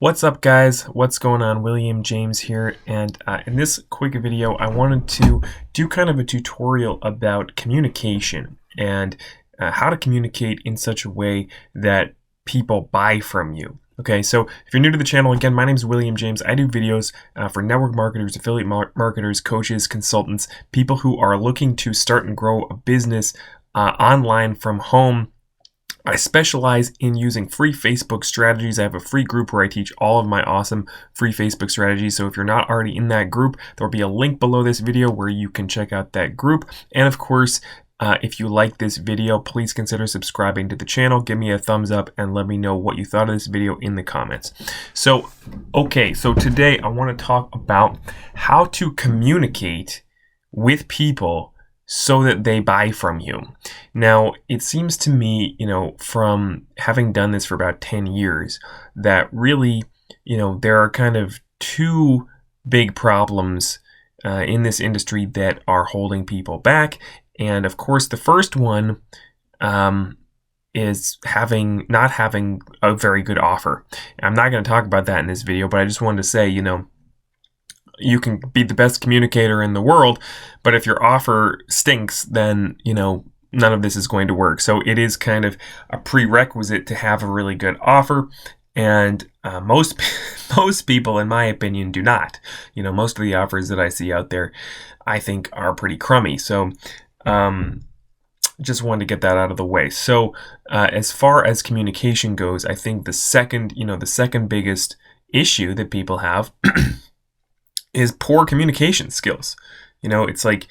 What's up, guys? What's going on? William James here, and in this quick video I wanted to do kind of a tutorial about communication and how to communicate in such a way that people buy from you. Okay, so if you're new to the channel, again, my name is William James. I do videos for network marketers, affiliate marketers, coaches, consultants, people who are looking to start and grow a business online from home. I specialize in using free Facebook strategies. I have a free group where I teach all of my awesome free Facebook strategies. So if you're not already in that group, there'll be a link below this video where you can check out that group. And of course, if you like this video, please consider subscribing to the channel. Give me a thumbs up and let me know what you thought of this video in the comments. So today I want to talk about how to communicate with people so that they buy from you. Now, it seems to me, from having done this for about 10 years, that really, there are kind of two big problems in this industry that are holding people back. And of course, the first one is not having a very good offer. I'm not going to talk about that in this video, but I just wanted to say, you can be the best communicator in the world, but if your offer stinks, then, none of this is going to work. So it is kind of a prerequisite to have a really good offer. And most people, in my opinion, do not. Most of the offers that I see out there, I think are pretty crummy. So just wanted to get that out of the way. So as far as communication goes, I think the second biggest issue that people have is poor communication skills. It's like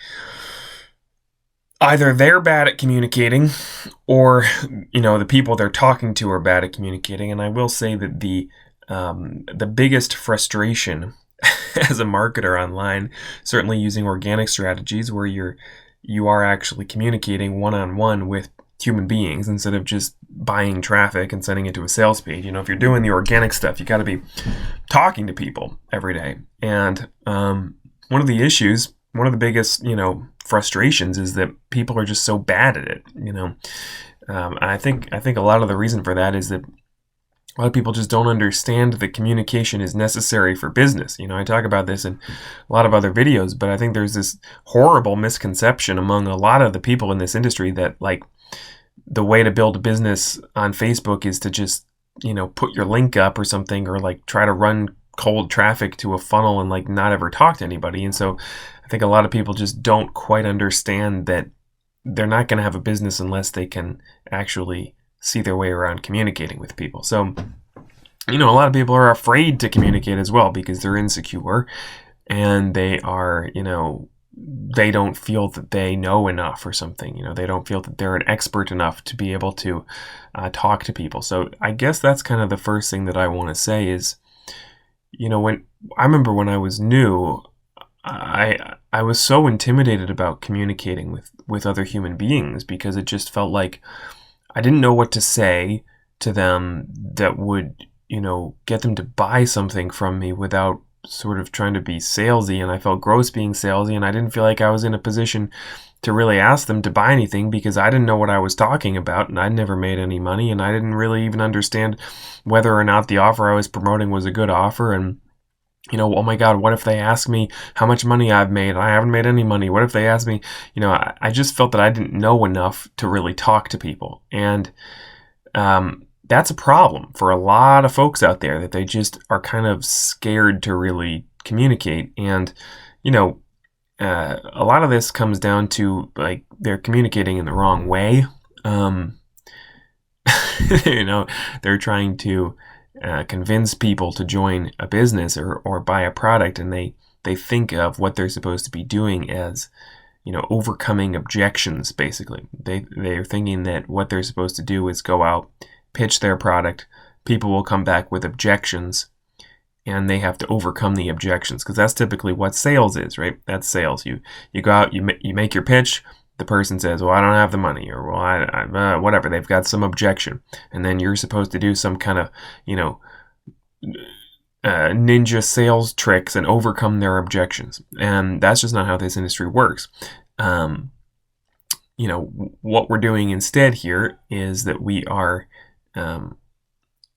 either they're bad at communicating or, the people they're talking to are bad at communicating. And I will say that the biggest frustration as a marketer online, certainly using organic strategies where you are actually communicating one-on-one with human beings instead of just buying traffic and sending it to a sales page. If you're doing the organic stuff, you got to be talking to people every day. And one of the biggest, frustrations is that people are just so bad at it. I think a lot of the reason for that is that a lot of people just don't understand that communication is necessary for business. I talk about this in a lot of other videos, but I think there's this horrible misconception among a lot of the people in this industry that the way to build a business on Facebook is to just, put your link up or something, or try to run cold traffic to a funnel and not ever talk to anybody. And so I think a lot of people just don't quite understand that they're not going to have a business unless they can actually see their way around communicating with people. So, a lot of people are afraid to communicate as well because they're insecure and they are, they don't feel that they know enough or something. They don't feel that they're an expert enough to be able to talk to people. So I guess that's kind of the first thing that I want to say is, when I remember when I was new, I was so intimidated about communicating with other human beings because it just felt like I didn't know what to say to them that would, get them to buy something from me without sort of trying to be salesy. And I felt gross being salesy, and I didn't feel like I was in a position to really ask them to buy anything because I didn't know what I was talking about, and I'd never made any money, and I didn't really even understand whether or not the offer I was promoting was a good offer. And oh my God, what if they ask me how much money I've made? I haven't made any money. What if they ask me, I just felt that I didn't know enough to really talk to people. And that's a problem for a lot of folks out there, that they just are kind of scared to really communicate. And, a lot of this comes down to they're communicating in the wrong way. They're trying to convince people to join a business or buy a product, and they think of what they're supposed to be doing as, overcoming objections. Basically, they're thinking that what they're supposed to do is go out, pitch their product, people will come back with objections, and they have to overcome the objections, because that's typically what sales is, right? That's sales. You go out, you make your pitch. The person says, well, I don't have the money, or well, I whatever. They've got some objection. And then you're supposed to do some kind of, ninja sales tricks and overcome their objections. And that's just not how this industry works. What we're doing instead here is that we are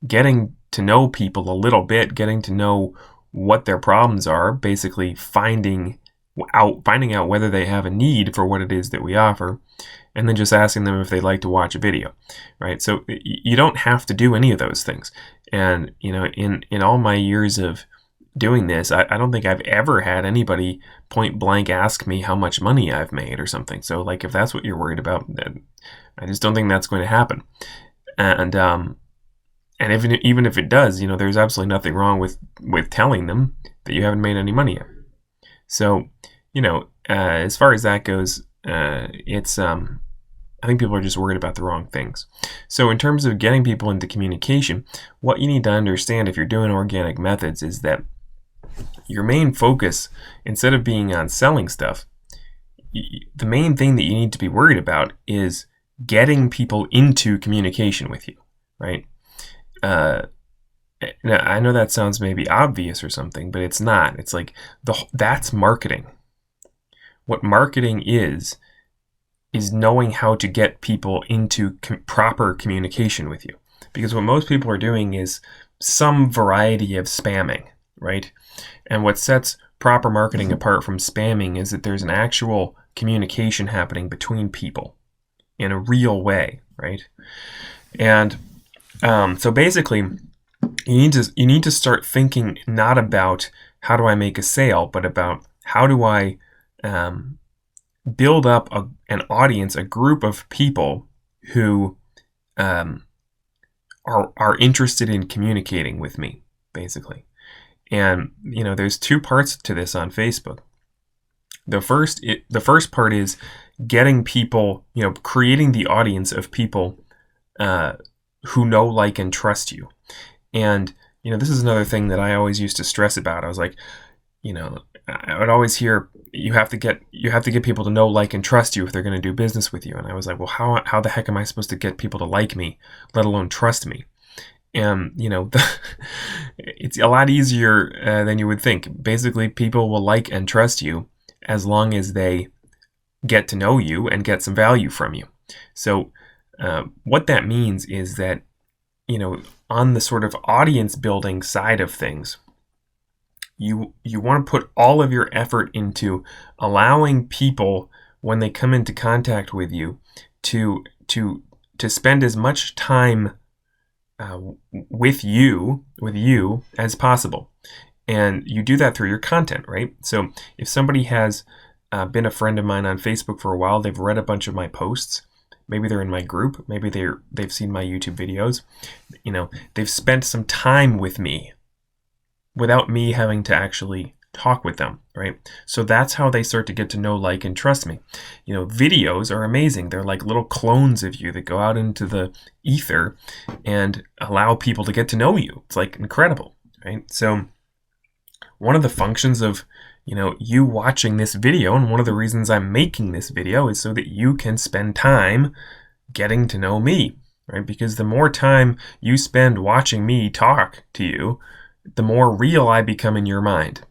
getting to know people a little bit, getting to know what their problems are, basically finding out whether they have a need for what it is that we offer, and then just asking them if they'd like to watch a video, right? So you don't have to do any of those things. And in all my years of doing this, I don't think I've ever had anybody point blank ask me how much money I've made or something. So like, if that's what you're worried about, then I just don't think that's going to happen. And even if it does, there's absolutely nothing wrong with telling them that you haven't made any money yet. So, as far as that goes, it's I think people are just worried about the wrong things. So in terms of getting people into communication, what you need to understand if you're doing organic methods is that your main focus, instead of being on selling stuff, the main thing that you need to be worried about is getting people into communication with you, right? Now, I know that sounds maybe obvious or something, but it's not. It's like that's marketing. What marketing is knowing how to get people into proper communication with you. Because what most people are doing is some variety of spamming, right? And what sets proper marketing apart from spamming is that there's an actual communication happening between people in a real way, right? And so basically, you need to start thinking not about how do I make a sale, but about how do I build up an audience, a group of people who are interested in communicating with me, basically. And there's two parts to this on Facebook. The first part is getting people, creating the audience of people who know, like, and trust you. And this is another thing that I always used to stress about. I was like, I would always hear you have to get people to know, like, and trust you if they're going to do business with you. And I was like, well, how the heck am I supposed to get people to like me, let alone trust me? And it's a lot easier than you would think. Basically, people will like and trust you as long as they get to know you and get some value from you. So what that means is that on the sort of audience building side of things, you want to put all of your effort into allowing people, when they come into contact with you, to spend as much time with you as possible. And you do that through your content, right? So if somebody has been a friend of mine on Facebook for a while, they've read a bunch of my posts, maybe they're in my group, maybe they've seen my YouTube videos, they've spent some time with me without me having to actually talk with them, right? So that's how they start to get to know, like, and trust me. Videos are amazing. They're like little clones of you that go out into the ether and allow people to get to know you. It's like incredible, right? So one of the functions of you watching this video, and one of the reasons I'm making this video, is so that you can spend time getting to know me, right? Because the more time you spend watching me talk to you, the more real I become in your mind.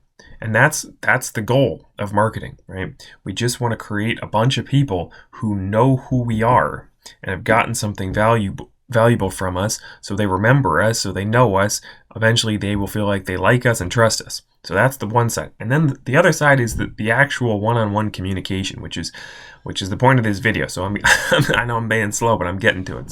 And that's the goal of marketing, right? We just want to create a bunch of people who know who we are and have gotten something valuable from us, so they remember us, so they know us. Eventually they will feel like they like us and trust us. So that's the one side. And then the other side is the actual one-on-one communication, which is the point of this video. So I know I'm being slow, but I'm getting to it.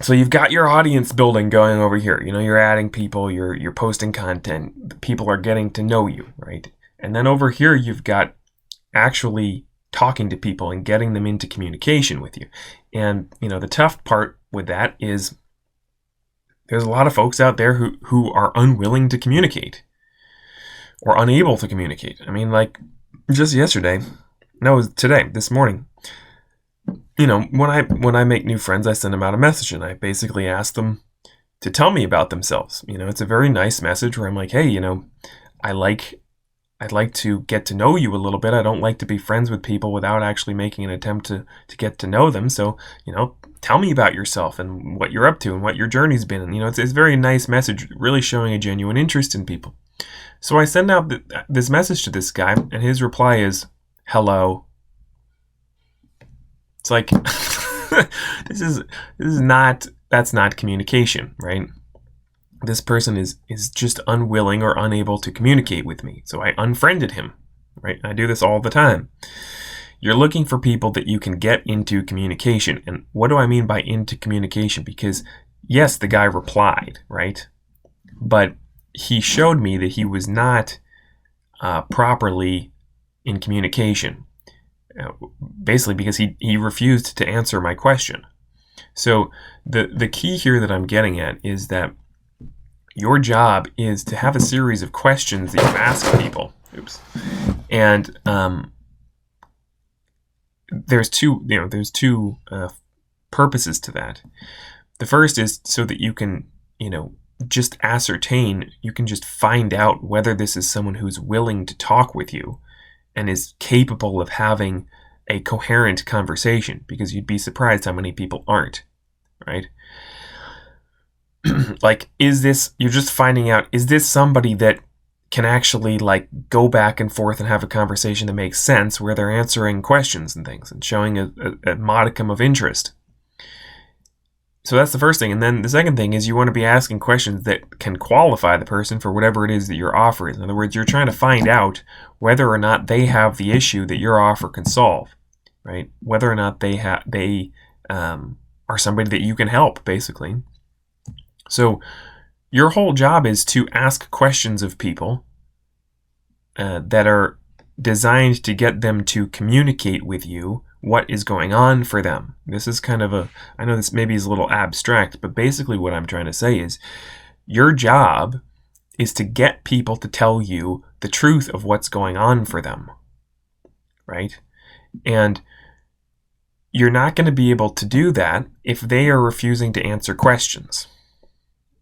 So you've got your audience building going over here. You're adding people, you're posting content, people are getting to know you, right? And then over here you've got actually talking to people and getting them into communication with you. And the tough part with that is there's a lot of folks out there who are unwilling to communicate or unable to communicate. I mean, like just yesterday, no, it was today, this morning. When I make new friends, I send them out a message and I basically ask them to tell me about themselves. It's a very nice message where I'm like, hey, I'd like to get to know you a little bit. I don't like to be friends with people without actually making an attempt to get to know them. So, tell me about yourself and what you're up to and what your journey's been. And, it's a very nice message, really showing a genuine interest in people. So I send out this message to this guy, and his reply is, hello. It's like, this is not that's not communication, right? This person is just unwilling or unable to communicate with me. So I unfriended him, right? I do this all the time. You're looking for people that you can get into communication. And what do I mean by into communication? Because yes, the guy replied, right? But he showed me that he was not properly in communication, basically because he refused to answer my question. So the key here that I'm getting at is that your job is to have a series of questions that you ask people. Oops. And there's two purposes to that. The first is so that you can, just ascertain, you can just find out whether this is someone who's willing to talk with you and is capable of having a coherent conversation, because you'd be surprised how many people aren't, right? Like, you're just finding out, is this somebody that can actually go back and forth and have a conversation that makes sense, where they're answering questions and things and showing a modicum of interest. So that's the first thing. And then the second thing is you want to be asking questions that can qualify the person for whatever it is that your offer is. In other words, you're trying to find out whether or not they have the issue that your offer can solve, right? Whether or not they are somebody that you can help, basically. So your whole job is to ask questions of people that are designed to get them to communicate with you what is going on for them. This is kind of I know this maybe is a little abstract, but basically what I'm trying to say is your job is to get people to tell you the truth of what's going on for them, right? And you're not going to be able to do that if they are refusing to answer questions.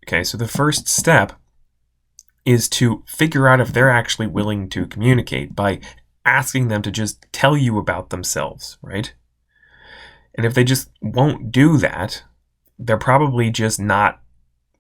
Okay, so the first step is to figure out if they're actually willing to communicate by asking them to just tell you about themselves, right? And if they just won't do that, they're probably just not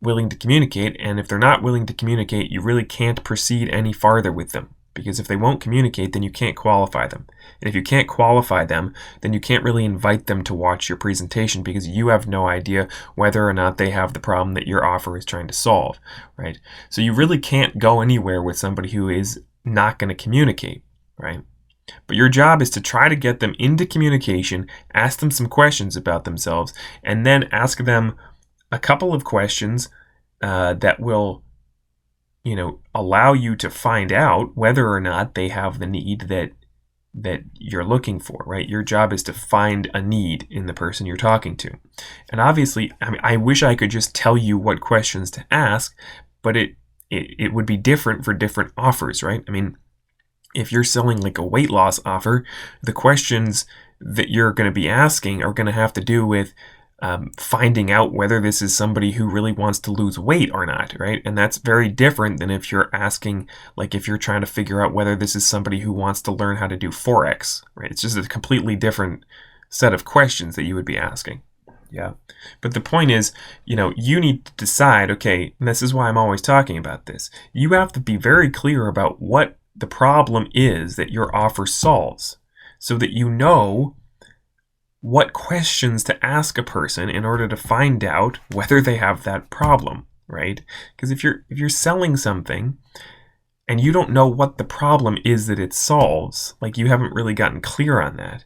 willing to communicate. And if they're not willing to communicate, you really can't proceed any farther with them. Because if they won't communicate, then you can't qualify them. And if you can't qualify them, then you can't really invite them to watch your presentation, because you have no idea whether or not they have the problem that your offer is trying to solve, right? So you really can't go anywhere with somebody who is not going to communicate, right? But your job is to try to get them into communication, ask them some questions about themselves, and then ask them a couple of questions that will allow you to find out whether or not they have the need that you're looking for, right? Your job is to find a need in the person you're talking to. And obviously, I wish I could just tell you what questions to ask, but it would be different for different offers, right? I mean, if you're selling a weight loss offer, the questions that you're going to be asking are going to have to do with finding out whether this is somebody who really wants to lose weight or not, right? And that's very different than if you're asking, if you're trying to figure out whether this is somebody who wants to learn how to do Forex, right? It's just a completely different set of questions that you would be asking. Yeah. But the point is, you need to decide, okay, and this is why I'm always talking about this. You have to be very clear about what the problem is that your offer solves, so that you know what questions to ask a person in order to find out whether they have that problem, right? Because if you're selling something and you don't know what the problem is that it solves, you haven't really gotten clear on that,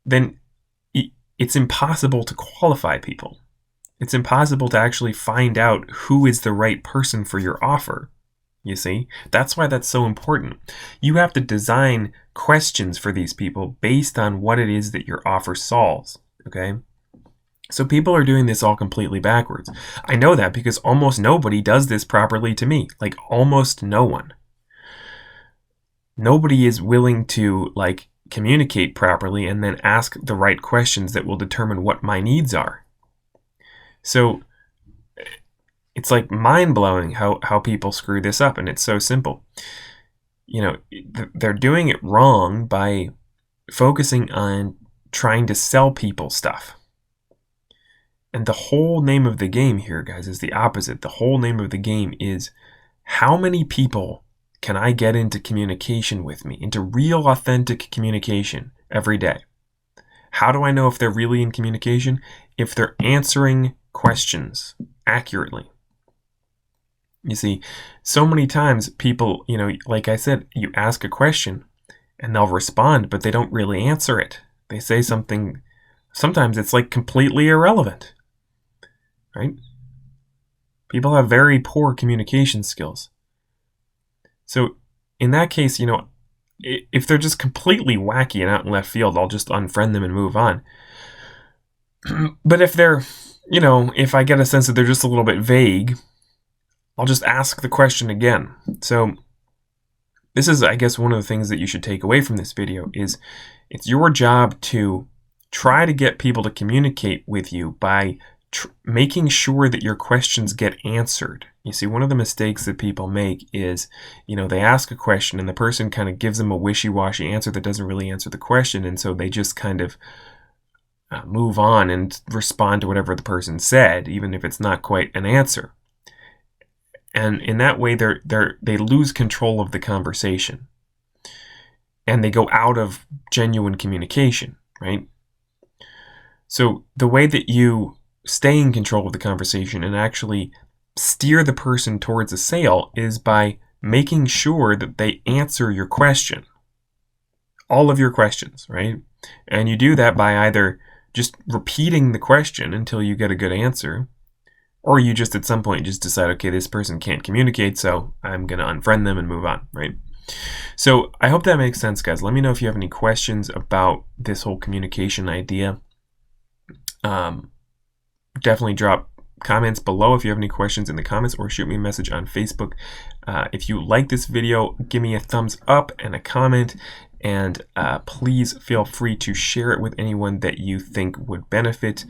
then it's impossible to qualify people. It's impossible to actually find out who is the right person for your offer. You see, that's why that's so important. You have to design questions for these people based on what it is that your offer solves, okay? So people are doing this all completely backwards. I know that because almost nobody does this properly to me, almost no one. Nobody is willing to communicate properly and then ask the right questions that will determine what my needs are. So it's mind-blowing how people screw this up, and it's so simple. They're doing it wrong by focusing on trying to sell people stuff. And the whole name of the game here, guys, is the opposite. The whole name of the game is, how many people can I get into communication with me, into real, authentic communication every day? How do I know if they're really in communication? If they're answering questions accurately. You see, so many times people, like I said, you ask a question and they'll respond, but they don't really answer it. They say something, sometimes it's like completely irrelevant, right? People have very poor communication skills. So in that case, if they're just completely wacky and out in left field, I'll just unfriend them and move on. But if they're, if I get a sense that they're just a little bit vague, I'll just ask the question again. So this is, I guess, one of the things that you should take away from this video is it's your job to try to get people to communicate with you by making sure that your questions get answered. You see, one of the mistakes that people make is, they ask a question and the person kind of gives them a wishy-washy answer that doesn't really answer the question, and so they just kind of move on and respond to whatever the person said, even if it's not quite an answer. And in that way, they lose control of the conversation, and they go out of genuine communication, right? So the way that you stay in control of the conversation and actually steer the person towards a sale is by making sure that they answer your question, all of your questions, right? And you do that by either just repeating the question until you get a good answer, or you just at some point just decide, okay, this person can't communicate, so I'm going to unfriend them and move on, right? So I hope that makes sense, guys. Let me know if you have any questions about this whole communication idea. Definitely drop comments below if you have any questions in the comments, or shoot me a message on Facebook. If you like this video, give me a thumbs up and a comment, and please feel free to share it with anyone that you think would benefit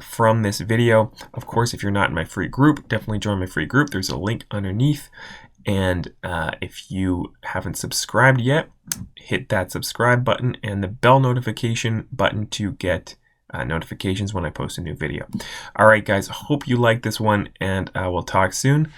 from this video. Of course, if you're not in my free group, definitely join my free group. There's a link underneath. And if you haven't subscribed yet, hit that subscribe button and the bell notification button to get notifications when I post a new video. All right, guys, hope you like this one, and we'll talk soon.